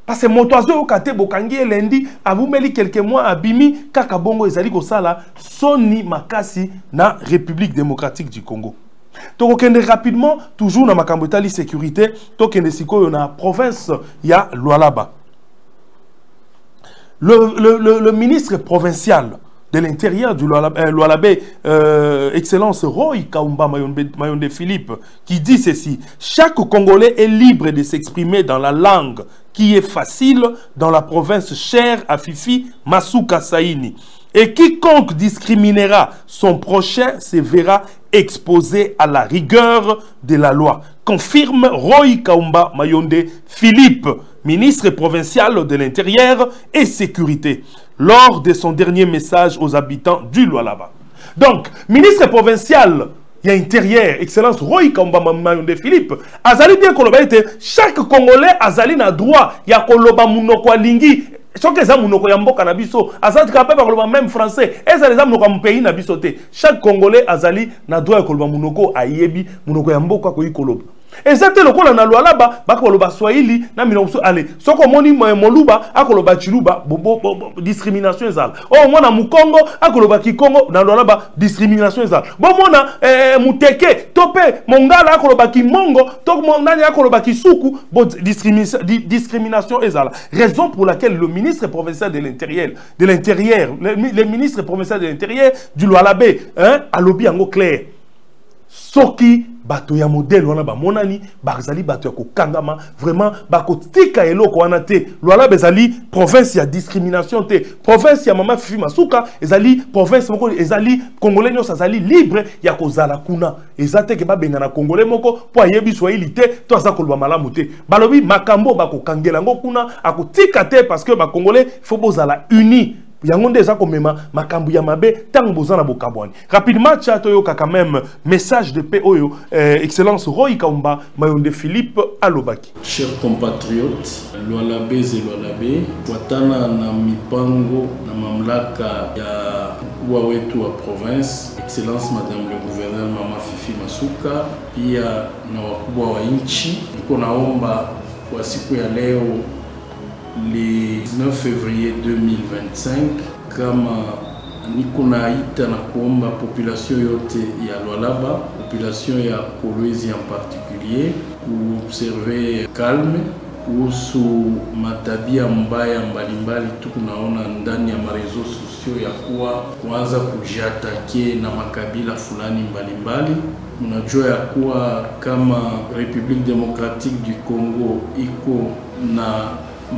Parce que mon oiseau au kate bokangi lundi, a vous mêlé quelques mois à Bimi, kakabongo ezali ko sala, soni makasi na République démocratique du Congo. Donc on rapidement, toujours dans ma cambotali sécurité, donc on est na province ya Lualaba. Le ministre provincial de l'Intérieur du Lualabé, Excellence Roy Kaumba Mayonde Philippe, qui dit ceci: chaque Congolais est libre de s'exprimer dans la langue qui est facile dans la province chère à Fifi Masuka Saini. Et quiconque discriminera son prochain se verra exposé à la rigueur de la loi. Confirme Roy Kaumba Mayonde Philippe, ministre provincial de l'Intérieur et Sécurité, lors de son dernier message aux habitants du Lualaba. Donc, ministre provincial, il y a intérieur, Excellence Roy Kaumba Mayonde Philippe, azali bien koloba chaque Congolais azali na droit ya koloba munoko lingi. Chaque même français, pays Congolais azali na droit koloba munoko ayebi munoko ya mboka ko ikoloba. Exactement lokola na Lualaba bakoloba Swahili na minoko ale soko moni moluba akoloba chiluba discrimination ezala. Oh mona mukongo akoloba kikongo na Lualaba discrimination ezala. Bon mona muteke tope mongala akoloba kimongo tok monani akoloba kisuku discrimination ezala. Raison pour laquelle le ministre provincial de l'Intérieur le ministre provincial de l'Intérieur du Lualabé a lobby en clair. Soki bato ya modèle wana ba monani bazali bato ya kokangama vraiment bakotika eloko wana te. Lualaba ezali province ya discrimination te, province ya mama Fifi Masuka ezali province moko ezali congolais nyos ezali libre ya kozala kuna ezate ke babenga na congolais moko po ayebi Swahili te to aza koloba malamu te balobi makambo bakokangela ngo kuna akotika te parce que ba congolais faut bozala uni. Yangonde eza komema makambu ya mabe tango bozana bokabwani. Rapidement chat oyo kaka même message de paix oyo Excellence Roy Kaumba Mayonde Philippe alobaki. Chers compatriotes, Lualabé et Lualabé, watana na mipango na mamlaka ya mkubwa wetu wa province, Excellence Madame le Gouverneur Mama Fifi Masuka, pia na wakubwa wa nchi, niko naomba kwa siku ya leo le 9 février 2025 kama niko naita na kuomba population yote ya Lualaba, population ya Kolwezi en particulier, kuobserve calme kuhusu matabia mbaya mbalimbali tukunaona ndani ya marezo sosio ya kuanza kujiatake na makabila fulani mbalimbali. Mnajua ya kuwa kama République démocratique du Congo iko na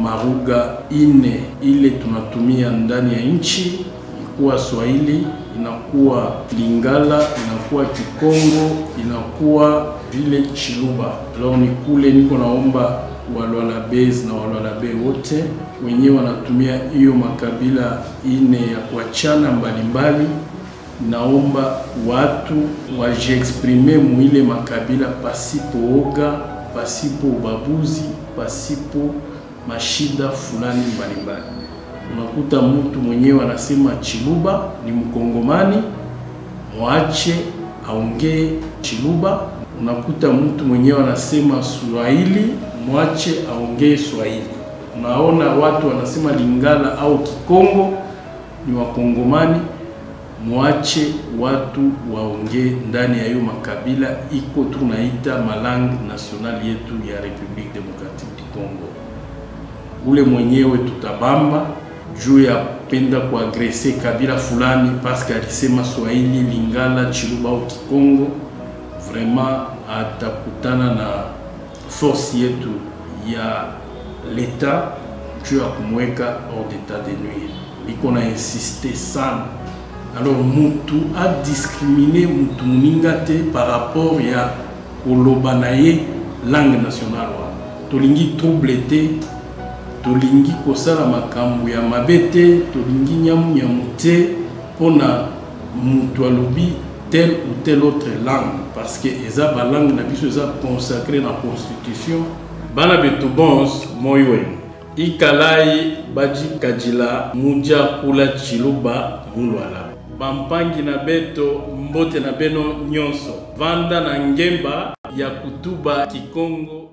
maruga ine ile tunatumia ndani ya nchi, inakuwa Swahili, inakuwa Lingala, inakuwa Kikongo, inakuwa vile Chiluba. Leo ni kule niko naomba Walualabezi na Walualabé wote wenyewe wanatumia hiyo makabila ine ya kuachana mbalimbali, naomba watu wajiexprime muile makabila pasipo oga, pasipo ubabuzi, pasipo mashida fulani mbalimbali. Unakuta mtu mwenyewe anasema Chiluba ni mkongomani, mwache aongee Chiluba. Unakuta mtu mwenyewe anasema Swahili, mwache aongee Swahili. Unaona watu wanasema Lingala au Kikongo ni wakongomani, mwache watu waongee ndani ya hiyo makabila iko tunaita malangue nationale yetu ya République démocratique du Congo. Ule mwenyewe tutabamba juu ya penda kuagrese kabila fulani parce que alisema Swahili, Lingala, Chiluba au Kikongo, vraiment atakutana na force yetu ya l'État juu ya kumweka hors d'état de nuire. Iko na insister sana. Alors mutu a discriminé mutu muninga te par rapport ya koloba na ye langue nationale wa. Tolingi trouble te, tolingi kosala makambo ya mabete, tolingi nyamu te pona mutu alobi telle ou telle autre langue parce que eza ba langue na biso eza consacré na constitution. Bana betu bons moywe ikalai baji kajila muja kula Chiluba mulwala bampangi na beto mbote na beno nyonso vanda na ngemba ya kutuba Kikongo.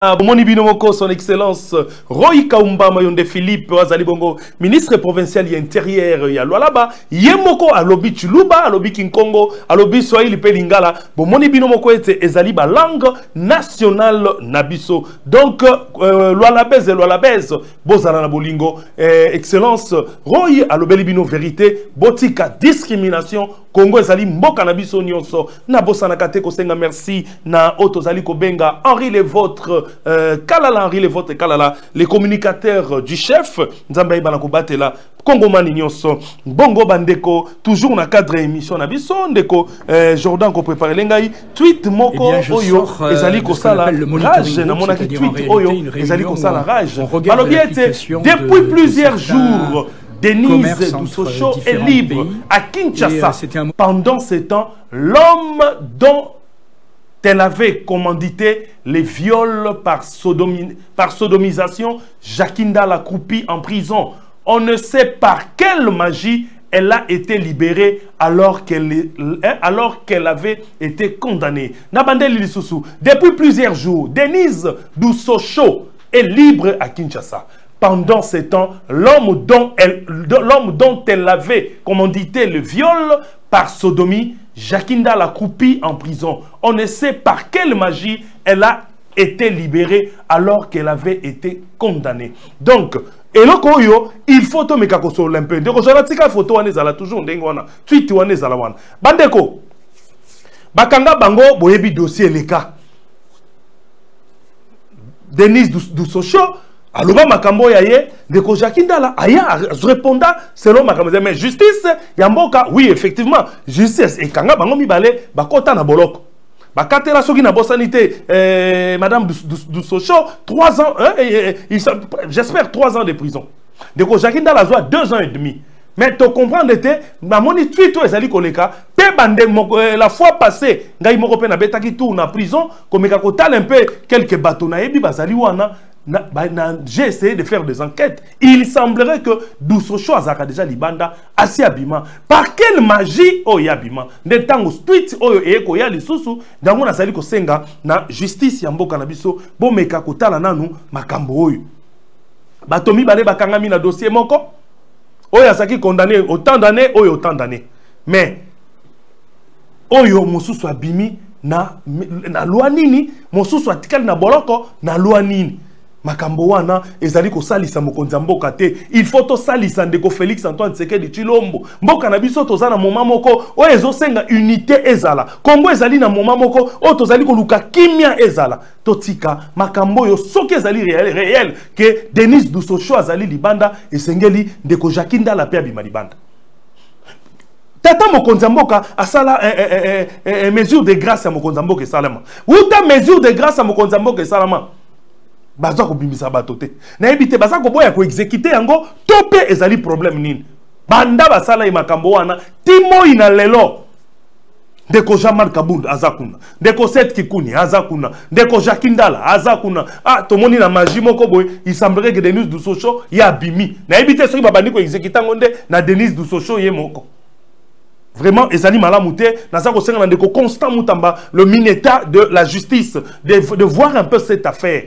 Moni Binomoko, son excellence Roy Kaumba Mayonde Philippe Azali Bongo, ministre provincial et intérieur ya Lualaba, Yemoko alobi Chuluba, alobi Kinkongo, alobi Swahili Pelingala, Moni Binomoko était ezali ba langue nationale nabiso. Donc Lualabez, Bozala na Bolingo, excellence Roy alobeli bino vérité, botika discrimination, Congo ezali mboka nabiso nyonso, na bosana kate kosenga merci na otozali kobenga Henri le Vôtre. Kalala Henri le Vôtre Kalala, les communicateurs du chef Nzamba Ibana Kobatela Congo Manignoso Bongo Bandeko, toujours na cadre émission na biso ndeko Jordan ko préparer lengai tweet moko oyo ezali ko sala rage na monaki tweet oyo ezali ko sala rage balobi ete depuis plusieurs jours Denise Dousocho est libre à Kinshasa. Pendant ce temps, l'homme dont elle avait commandité les viols par sodomisation, Jacinda Lakroupi en prison. On ne sait par quelle magie elle a été libérée alors qu'elle avait été condamnée. Nabandeli Lisusu, depuis plusieurs jours, Denise Dousocho est libre à Kinshasa. Pendant ce temps, l'homme dont elle avait commandité le viol par sodomie, Jacinda Lakroupi en prison. On ne sait par quelle magie elle a été libérée alors qu'elle avait été condamnée. Donc, il faut que tu aies l'Olympe. Donc, je vais te photo toujours tweet Bandeko, Bakanga Bango, boyebi dossier les cas. Denise Dousocho, aloba makambo yaye ndeko Jacinda la aya répondant selon makambo mais justice yamboka oui effectivement justice et kanga bango mibale bakota na boloko bakatela soki na bosanité madame Dousocho 3 ans j'espère 3 ans de prison ndeko Jacinda la joie 2 ans et demi. Mais tu comprends ma moni tweet ezali koleka pe bande la fois passée ngai moko pe na betaki tout na prison comme ka kotala un peu quelques bateaux na yebi bazali wana. J'ai essayé de faire des enquêtes. Il semblerait que Dousocho azaka déjà libanda assez abima. Par quelle magie oh yabima? De tango tweet oh eko ya lisusu dango na sali ko senga na justice ya mboka na biso bo meka kotala nanu makambo oyo. Batomi bale bakangami na dossier moko. Oyo asaki condamné autant d'années oyo autant d'années. Mais oyo mosusu abimi na loi nini mosusu atikali na boloko na loi nini. Makambo wana ezali ko salisa mokonzi mboka te. Il faut to salisa ndeko Félix Antoine Tshisekedi Tshilombo. Mboka na biso toza na moma moko o ezosenga unité ezala. Kongo ezali na moma moko o tozali ko luka kimia ezala. Totika makambo yo soki ezali réel que Denise Dousocho azali libanda esengeli ndeko Jacinda la pe abima libanda. Tata mokonzi mboka asala mesure de grâce à mokonzi mboka esalama. Uta mesure de grâce à mokonzi mboka esalama. Baza ko bimisa bato te na ebite baza ko boya ko exécuter yango topé ezali problème nini banda basala makambo wana timo ina lelo ndeko Jean-Marc Kabund azakuna ndeko Seth Kikuni azakuna ndeko Jakindala azakuna tomoni na magie moko boy il semblerait que Denise Dousocho ya bimi na ebite soki babandi ko exécuter ngonde na Denise Dousocho ye moko. Vraiment, ezali malamu te naza ko senga ndeko Constant Mutamba le ministre de la justice de voir un peu cette affaire.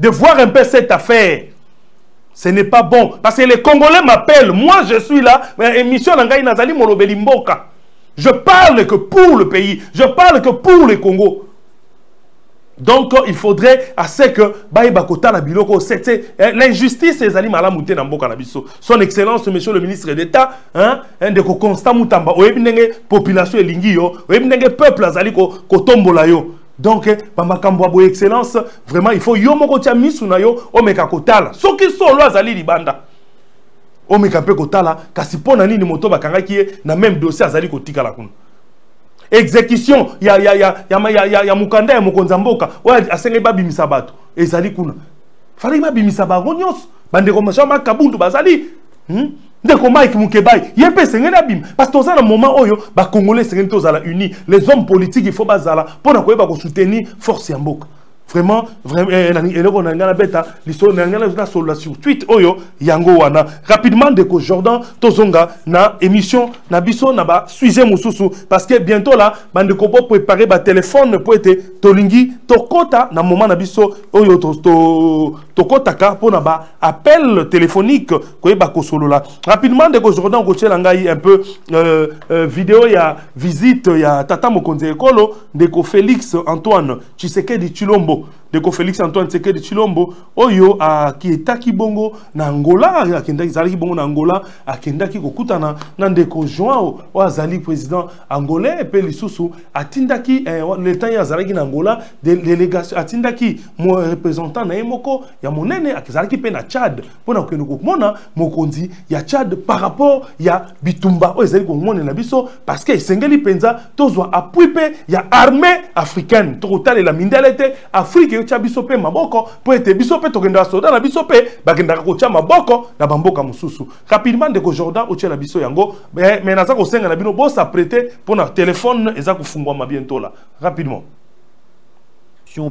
De voir un peu cette affaire. Ce n'est pas bon. Parce que les Congolais m'appellent. Moi, je suis là. Émission Nangai Nazali Molobeli Mboka. Je parle que pour le pays. Je parle que pour le Congo. Donc, il faudrait assez que Baïbakota la biloko. L'injustice, c'est Zali Malamouté Namboka Nabiso. Son Excellence, Monsieur le ministre d'État, de Constant Moutamba, Oebinenge, population Lingio, Oebinenge, peuple Azali Kotombolayo. Donc, Bamakambo excellence, vraiment, il faut yomoko tia misuna yo omeka kotala. Soki solo azali libanda. Omeka pe kotala kasi pona nini moto bakanga ki na même dossier azali kotika la kuna. Exécution ya mukanda ya mokonza mboka oya asenge babimisa bato ezali kuna. Fali babimisa bango nyonso. Bande ko machama kabundu bazali. Ndeko Mike Mukebai, yepe sengene abim. Parce que dans un moment oyo, ba Congolais sengene tozala unis. Les hommes politiques il faut bazala pour na koyeba ko soutenir force ya mboka. vraiment eloko na ngana beta liso na ngana na solo sur tweet oyo yango wana rapidement Ndeko Jordan tozonga na émission na biso na ba sujet mususu parce que bientôt là bandeko po préparer ba téléphone pour être tolingi tokota na moment na biso oyo tokota ka pour na ba appel téléphonique ko ba ko solo là rapidement Ndeko Jordan ko tshela ngai un peu vidéo ya visite ya tata mokonzi ekolo Ndeko Félix Antoine Tshisekedi Tshilombo Ndeko Félix Antoine Tshisekedi Tshilombo oyo akietaki bongo na Angola akendaki zalaki bongo na Angola akendaki kokutana na Ndeko Joao azali président angolais pe lisusu atindaki le temps ya zalaki na Angola délégation atindaki mo représentant na yemoko ya monene akizalaki pe na Tchad pona kokende komona mokonzi ya Tchad par rapport ya bitumba o ezali komona na biso parce que esengeli penza tozwa appui pe ya armée africaine to kotalela mindelete Afrique yocha biso pe maboko po ete biso pe tokenda soda na biso pe bakenda kocha maboko na bamboka mususu rapidement Ndeko Jordan ocha la biso yango mais naza ko senga na bino bo s'apprêter pour na téléphone eza kufungwa ma bientôt là rapidement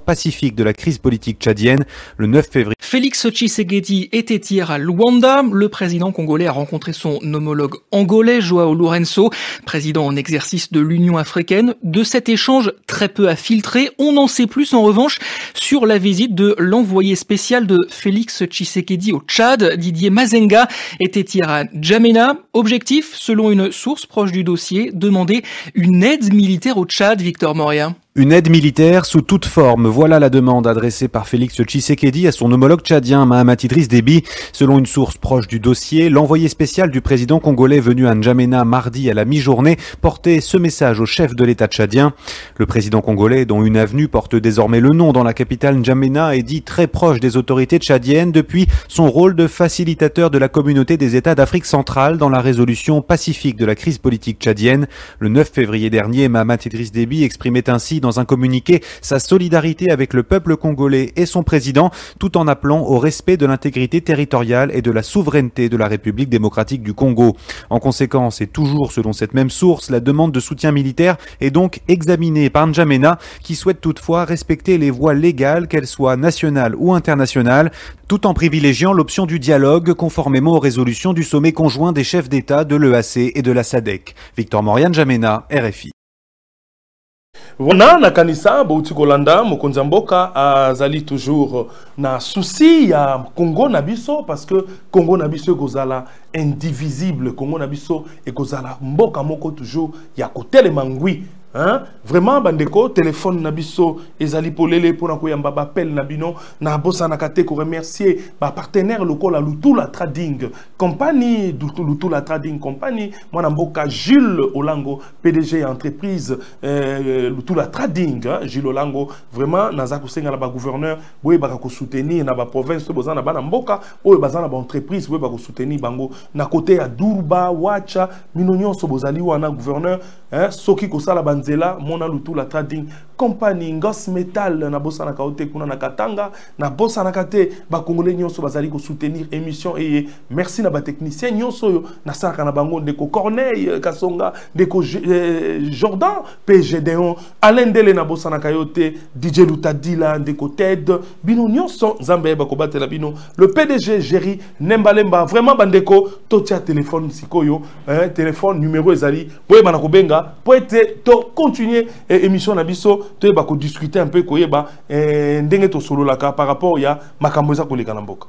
pacifique de la crise politique tchadienne le 9 février. Félix Tshisekedi était hier à Luanda. Le président congolais a rencontré son homologue angolais, Joao Lourenço, président en exercice de l'Union africaine. De cet échange très peu à filtrer, on en sait plus en revanche sur la visite de l'envoyé spécial de Félix Tshisekedi au Tchad. Didier Mazenga était hier à N'Djamena. Objectif, selon une source proche du dossier, demander une aide militaire au Tchad, Victor Moria. Une aide militaire sous toute forme, voilà la demande adressée par Félix Tshisekedi à son homologue tchadien Mahamat Idriss Déby. Selon une source proche du dossier, l'envoyé spécial du président congolais venu à N'Djamena mardi à la mi-journée portait ce message au chef de l'État tchadien. Le président congolais, dont une avenue porte désormais le nom dans la capitale N'Djamena, est dit très proche des autorités tchadiennes depuis son rôle de facilitateur de la communauté des États d'Afrique centrale dans la résolution pacifique de la crise politique tchadienne. Le 9 février dernier, Mahamat Idriss Déby exprimait ainsi dans un communiqué sa solidarité avec le peuple congolais et son président, tout en appelant au respect de l'intégrité territoriale et de la souveraineté de la République démocratique du Congo. En conséquence, et toujours selon cette même source, la demande de soutien militaire est donc examinée par N'Djamena, qui souhaite toutefois respecter les voies légales, qu'elles soient nationales ou internationales, tout en privilégiant l'option du dialogue conformément aux résolutions du sommet conjoint des chefs d'État de l'EAC et de la SADC. Victor Moria, N'Djamena, RFI. Wana na kanisa bauti kolanda mokonzi mboka azali toujours na souci ya Congo na biso parce que Congo na biso ekozala indivisible Congo na biso ekozala mboka moko toujours ya kotelema ngwi. Hein? Vraiment bandeko téléphone nabiso ezali polele pour na koyamba ba appel nabino na bossa na kate ko remercier ba partenaire local la Lutula Trading Company Lutula Trading Company mwana mboka Jules Olango PDG entreprise Lutula Trading hein? Jules Olango vraiment naza ko senga na ba gouverneur boye ba ko soutenir na ba province boza na ba na mboka oyo baza na ba entreprise boye ba ko soutenir bango na côté ya Durba Wacha minonyo so bozali wana gouverneur hein? Soki ko sala banzela mona Lutula Trading Company Ngos Metal na bossa na kaote kuna na Katanga na bossa na kate ba congolais nyonso bazali ko soutenir émission et merci na ba technicien nyonso yo na saka na bango Ndeko Corneille Kasonga Ndeko Jordan PGDon Alain Dele na bossa na kayote DJ Lutadila Ndeko Ted bino nyonso Nzambe ba ko batela bino le PDG Jerry Nembalemba vraiment bandeko totia téléphone sikoyo téléphone numéro ezali boye bana ko benga po ete to continuer émission na biso to ba ko discuter un peu koyeba ndenge to solo la ka par rapport ya makambo za koleka na mboka.